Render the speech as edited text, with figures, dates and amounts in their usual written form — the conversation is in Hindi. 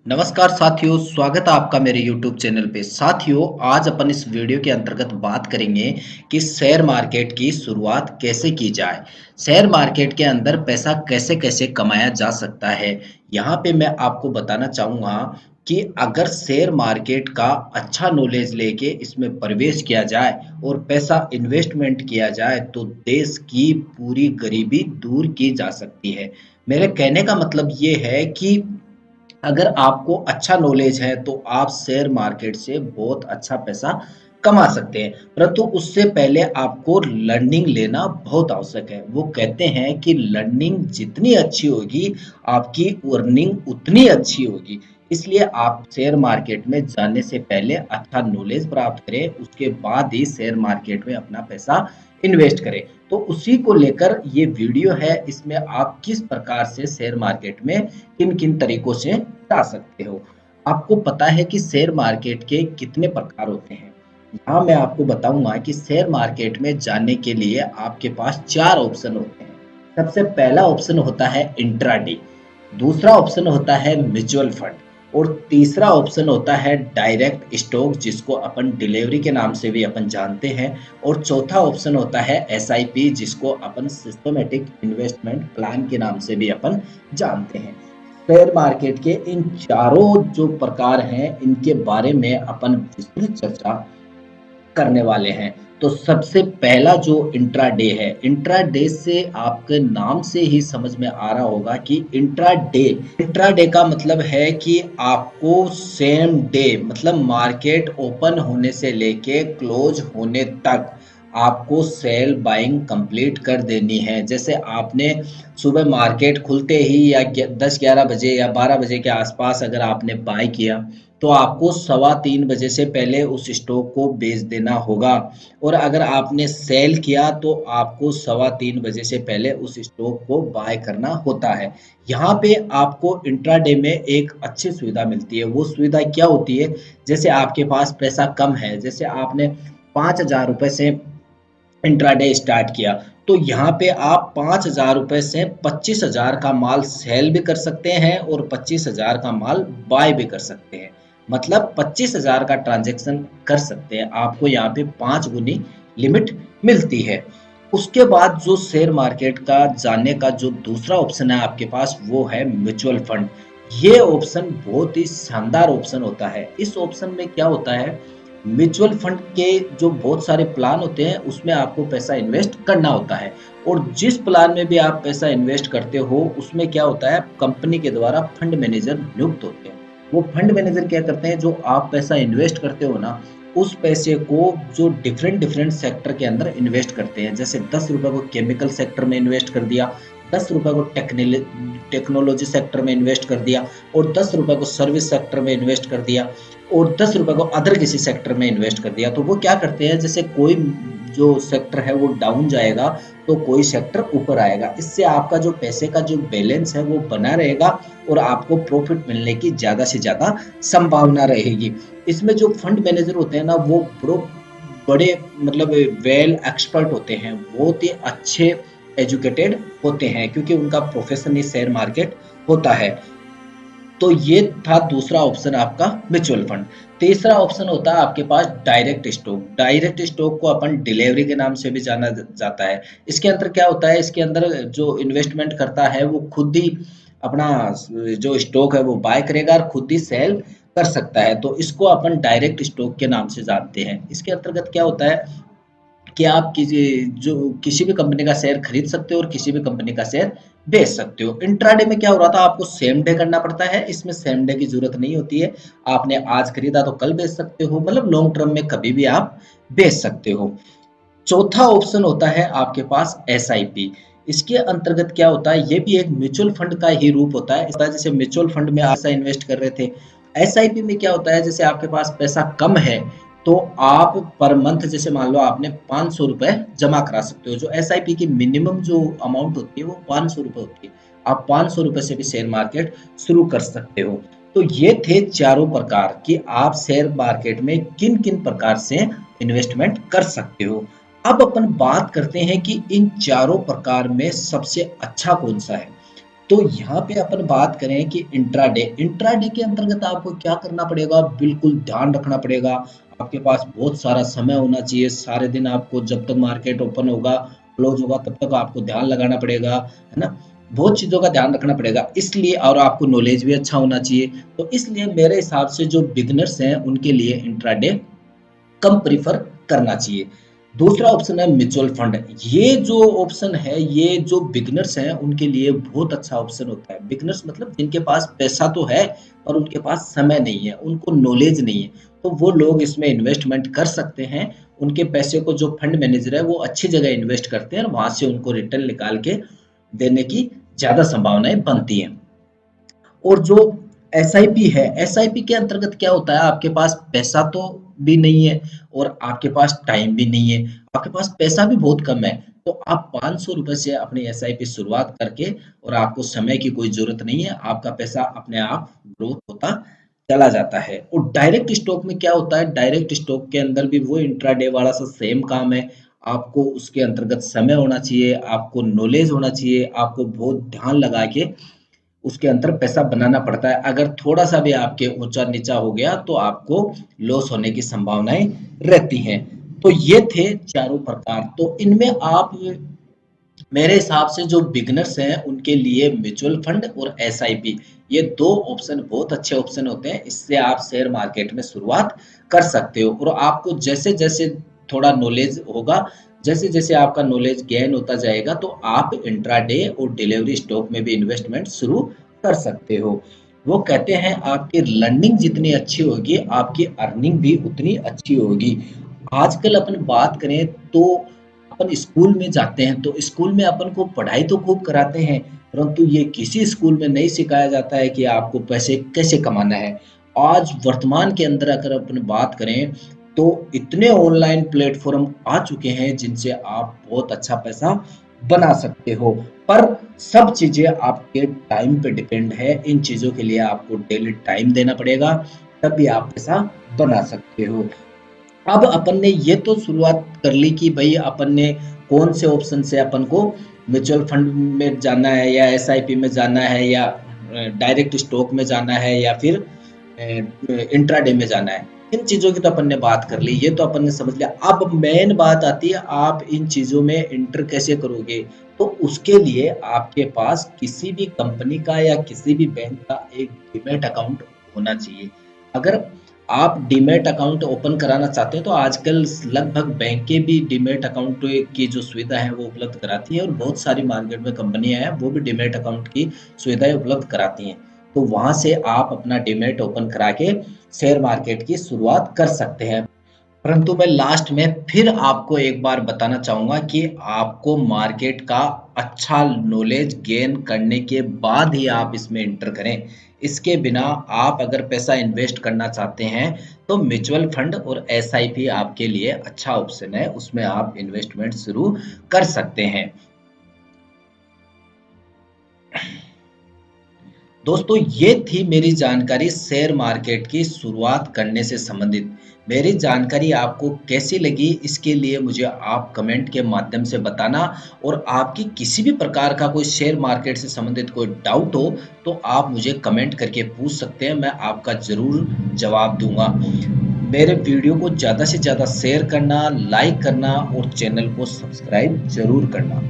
नमस्कार साथियों, स्वागत है आपका मेरे YouTube चैनल पे। साथियों, आज अपन इस वीडियो के अंतर्गत बात करेंगे कि शेयर मार्केट की शुरुआत कैसे की जाए। शेयर मार्केट के अंदर पैसा कैसे कैसे कमाया जा सकता है। यहाँ पे मैं आपको बताना चाहूँगा कि अगर शेयर मार्केट का अच्छा नॉलेज लेके इसमें प्रवेश किया जाए और पैसा इन्वेस्टमेंट किया जाए तो देश की पूरी गरीबी दूर की जा सकती है। मेरे कहने का मतलब ये है कि अगर आपको अच्छा नॉलेज है तो आप शेयर मार्केट से बहुत अच्छा पैसा कमा सकते हैं, परंतु उससे पहले आपको लर्निंग लेना बहुत आवश्यक है। वो कहते हैं कि लर्निंग जितनी अच्छी होगी, आपकी अर्निंग उतनी अच्छी होगी। इसलिए आप शेयर मार्केट में जाने से पहले अच्छा नॉलेज प्राप्त करें, उसके बाद ही शेयर मार्केट में अपना पैसा इन्वेस्ट करें। तो उसी को लेकर ये वीडियो है, इसमें आप किस प्रकार से शेयर मार्केट में किन किन तरीकों से जा सकते हो। आपको पता है कि शेयर मार्केट के कितने प्रकार होते हैं। यहाँ मैं आपको बताऊंगा कि शेयर मार्केट में जाने के लिए आपके पास चार ऑप्शन होते हैं। सबसे पहला ऑप्शन होता है इंट्राडे, दूसरा ऑप्शन होता है म्यूचुअल फंड और तीसरा ऑप्शन होता है डायरेक्ट स्टॉक जिसको अपन डिलीवरी के नाम से भी अपन जानते हैं और चौथा ऑप्शन होता है एसआईपी जिसको अपन सिस्टमेटिक इन्वेस्टमेंट प्लान के नाम से भी अपन जानते हैं। शेयर मार्केट के इन चारों जो प्रकार हैं इनके बारे में अपन विस्तृत चर्चा करने वाले हैं। तो सबसे पहला जो इंट्राडे है, इंट्राडे से आपके नाम से ही समझ में आ रहा होगा कि इंट्राडे इंट्राडे का मतलब है कि आपको सेम डे मतलब मार्केट ओपन होने से लेके क्लोज होने तक आपको सेल बाइंग कंप्लीट कर देनी है। जैसे आपने सुबह मार्केट खुलते ही या 10-11 बजे या 12 बजे के आसपास अगर आपने बाय किया तो आपको 3:15 बजे से पहले उस स्टॉक को बेच देना होगा और अगर आपने सेल किया तो आपको 3:15 बजे से पहले उस स्टॉक को बाय करना होता है। यहाँ पे आपको इंट्राडे में एक अच्छी सुविधा मिलती है। वो सुविधा क्या होती है? जैसे आपके पास पैसा कम है, जैसे आपने 5,000 रुपए से इंट्राडे स्टार्ट किया तो यहाँ पे आप 5,000 रुपए से 25,000 का माल सेल भी कर सकते हैं और 25,000 का माल बाय भी कर सकते हैं। मतलब 25,000 का ट्रांजैक्शन कर सकते हैं। आपको यहाँ पे 5 गुनी लिमिट मिलती है। उसके बाद जो शेयर मार्केट का जाने का जो दूसरा ऑप्शन है आपके पास वो है म्यूचुअल फंड। ये ऑप्शन बहुत ही शानदार ऑप्शन होता है। इस ऑप्शन में क्या होता है, म्यूचुअल फंड के जो बहुत सारे प्लान होते हैं उसमें आपको पैसा इन्वेस्ट करना होता है और जिस प्लान में भी आप पैसा इन्वेस्ट करते हो उसमें क्या होता है, कंपनी के द्वारा फंड मैनेजर नियुक्त होते हैं। वो फंड मैनेजर क्या करते हैं, जो आप पैसा इन्वेस्ट करते हो ना उस पैसे को जो डिफरेंट डिफरेंट सेक्टर के अंदर इन्वेस्ट करते हैं। जैसे 10 रुपए को केमिकल सेक्टर में इन्वेस्ट कर दिया, 10 रुपए को टेक्नोलॉजी सेक्टर में इन्वेस्ट कर दिया और 10 रुपए को सर्विस सेक्टर में इन्वेस्ट कर दिया और 10 रुपए को अदर किसी सेक्टर में इन्वेस्ट कर दिया। तो वो क्या करते हैं, जैसे कोई जो सेक्टर है वो डाउन जाएगा तो कोई सेक्टर ऊपर आएगा। इससे आपका जो पैसे का जो बैलेंस है वो बना रहेगा और आपको प्रॉफिट मिलने की ज्यादा से ज्यादा संभावना रहेगी। इसमें जो फंड मैनेजर होते हैं ना वो बड़े मतलब वेल एक्सपर्ट होते हैं, बहुत ही अच्छे एजुकेटेड होते हैं क्योंकि उनका प्रोफेशन ही शेयर मार्केट होता है। तो ये था दूसरा ऑप्शन आपका म्यूचुअल फंड। तीसरा ऑप्शन होता है आपके पास डायरेक्ट स्टॉक। डायरेक्ट स्टॉक को अपन डिलीवरी के नाम से भी जाना जाता है। इसके अंदर क्या होता है, इसके अंदर जो इन्वेस्टमेंट करता है वो खुद ही अपना जो स्टॉक है वो बाय करेगा और खुद ही सेल कर सकता है। तो इसको अपन डायरेक्ट स्टॉक के नाम से जानते हैं। इसके अंतर्गत क्या होता है कि आप किसी भी कंपनी का शेयर खरीद सकते हो और किसी भी कंपनी का शेयर बेच सकते हो। इंट्राडे में क्या हो रहा था, आपको सेम डे करना पड़ता है, इसमें सेम डे की जरूरत नहीं होती है। आपने आज खरीदा तो कल बेच सकते हो, मतलब लॉन्ग टर्म में कभी भी आप बेच सकते हो। चौथा ऑप्शन होता है आपके पास एसआईपी। इसके अंतर्गत क्या होता है, ये भी एक म्यूचुअल फंड का ही रूप होता है। जैसे म्यूचुअल फंड में आप पैसा इन्वेस्ट कर रहे थे, एसआईपी में क्या होता है, जैसे आपके पास पैसा कम है तो आप पर मंथ जैसे मान लो आपने 500 रुपए जमा करा सकते हो। जो एसआईपी की मिनिमम जो अमाउंट होती है वो 500 रुपए होती है। आप 500 रुपए से भी शेयर मार्केट शुरू कर सकते हो। तो ये थे चारों प्रकार कि आप शेयर मार्केट में किन किन प्रकार से इन्वेस्टमेंट कर सकते हो। अब अपन बात करते हैं कि इन चारों प्रकार में सबसे अच्छा कौन सा है। तो यहाँ पे अपन बात करें कि इंट्राडे इंट्राडे के अंतर्गत आपको क्या करना पड़ेगा, बिल्कुल ध्यान रखना पड़ेगा। आपके पास बहुत सारा समय होना चाहिए, सारे दिन आपको जब तक मार्केट ओपन होगा क्लोज होगा तब तक आपको ध्यान लगाना पड़ेगा, है ना। बहुत चीज़ों का ध्यान रखना पड़ेगा इसलिए, और आपको नॉलेज भी अच्छा होना चाहिए। तो इसलिए मेरे हिसाब से जो बिगनर्स हैं उनके लिए इंट्राडे कम प्रीफर करना चाहिए। दूसरा ऑप्शन है म्यूचुअल फंड। ये जो ऑप्शन है, ये जो बिगनर्स हैं उनके लिए बहुत अच्छा ऑप्शन होता है। बिगनर्स मतलब जिनके पास पैसा तो है पर उनके पास समय नहीं है, उनको नॉलेज नहीं है, तो वो लोग इसमें इन्वेस्टमेंट कर सकते हैं। उनके पैसे को जो फंड मैनेजर है वो अच्छी जगह इन्वेस्ट करते हैं और वहां से उनको रिटर्न निकाल के देने की ज्यादा संभावनाएं बनती हैं। और जो एसआईपी है, एसआईपी के अंतर्गत क्या होता है, आपके पास पैसा तो भी नहीं है और आपके पास टाइम भी नहीं है, आपके पास पैसा भी बहुत कम है। तो आप 500 रुपए से अपनी एसआईपी शुरुआत करके, और आपको समय की कोई जरूरत नहीं है, आपका पैसा अपने आप ग्रोथ होता चला जाता है। और डायरेक्ट स्टॉक में क्या होता है, डायरेक्ट स्टॉक के अंदर भी वो इंट्राडे वाला सा सेम काम है। आपको उसके अंतर्गत समय होना चाहिए, आपको नॉलेज होना चाहिए, आपको बहुत ध्यान लगा के उसके अंदर पैसा बनाना पड़ता है। अगर थोड़ा सा भी आपके ऊंचा नीचा हो गया तो आपको लॉस होने की संभावनाएं रहती हैं। तो ये थे चारों प्रकार। तो इनमें आप, मेरे हिसाब से जो बिगनर्स हैं उनके लिए म्यूचुअल फंड और एसआईपी, ये दो ऑप्शन बहुत अच्छे ऑप्शन होते हैं। इससे आप शेयर मार्केट में शुरुआत कर सकते हो। और आपको जैसे जैसे थोड़ा नॉलेज होगा, जैसे जैसे आपका नॉलेज गेन होता जाएगा, तो आप इंट्राडे और डिलीवरी स्टॉक में भी इन्वेस्टमेंट शुरू कर सकते हो। वो कहते हैं आपकी लर्निंग जितनी अच्छी होगी आपकी अर्निंग भी उतनी अच्छी होगी। आजकल अपन बात करें तो अपन स्कूल में जाते हैं तो स्कूल में अपन को पढ़ाई तो खूब कराते हैं, परंतु ये किसी स्कूल में नहीं सिखाया जाता है कि आपको पैसे कैसे कमाना है। आज वर्तमान के अंदर अगर अपन बात करें तो इतने ऑनलाइन प्लेटफॉर्म आ चुके हैं जिनसे आप बहुत अच्छा पैसा बना सकते हो। पर सब चीजें आपके टाइम पे डिपेंड है। इन चीजों के लिए आपको डेली टाइम देना पड़ेगा, तब भी आप पैसा बना सकते हो। अब अपन ने ये तो शुरुआत कर ली कि भाई अपन ने कौन से ऑप्शन से अपन को म्यूचुअल फंड में जाना है या एसआईपी में जाना है या डायरेक्ट स्टॉक में जाना है या फिर इंट्राडे में जाना है। इन चीजों की तो अपन ने बात कर ली, ये तो अपन ने समझ लिया। अब मेन बात आती है आप इन चीजों में इंटर कैसे करोगे। तो उसके लिए आपके पास किसी भी कंपनी का या किसी भी बैंक का एक डीमैट अकाउंट होना चाहिए। अगर आप डीमैट अकाउंट ओपन कराना चाहते हैं तो आजकल लगभग बैंकें भी डीमैट अकाउंट की जो सुविधा है वो उपलब्ध कराती है, और बहुत सारी मार्केट में कंपनियां हैं वो भी डीमैट अकाउंट की सुविधाएं उपलब्ध कराती हैं। तो वहां से आप अपना डीमैट ओपन करा के शेयर मार्केट की शुरुआत कर सकते हैं। परंतु मैं लास्ट में फिर आपको एक बार बताना चाहूंगा कि आपको मार्केट का अच्छा नॉलेज गेन करने के बाद ही आप इसमें एंटर करें। इसके बिना आप अगर पैसा इन्वेस्ट करना चाहते हैं तो म्यूचुअल फंड और एसआईपी आपके लिए अच्छा ऑप्शन है, उसमें आप इन्वेस्टमेंट शुरू कर सकते हैं। दोस्तों ये थी मेरी जानकारी शेयर मार्केट की शुरुआत करने से संबंधित। मेरी जानकारी आपको कैसी लगी इसके लिए मुझे आप कमेंट के माध्यम से बताना। और आपकी किसी भी प्रकार का कोई शेयर मार्केट से संबंधित कोई डाउट हो तो आप मुझे कमेंट करके पूछ सकते हैं, मैं आपका ज़रूर जवाब दूंगा। मेरे वीडियो को ज़्यादा से ज़्यादा शेयर करना, लाइक करना और चैनल को सब्सक्राइब जरूर करना।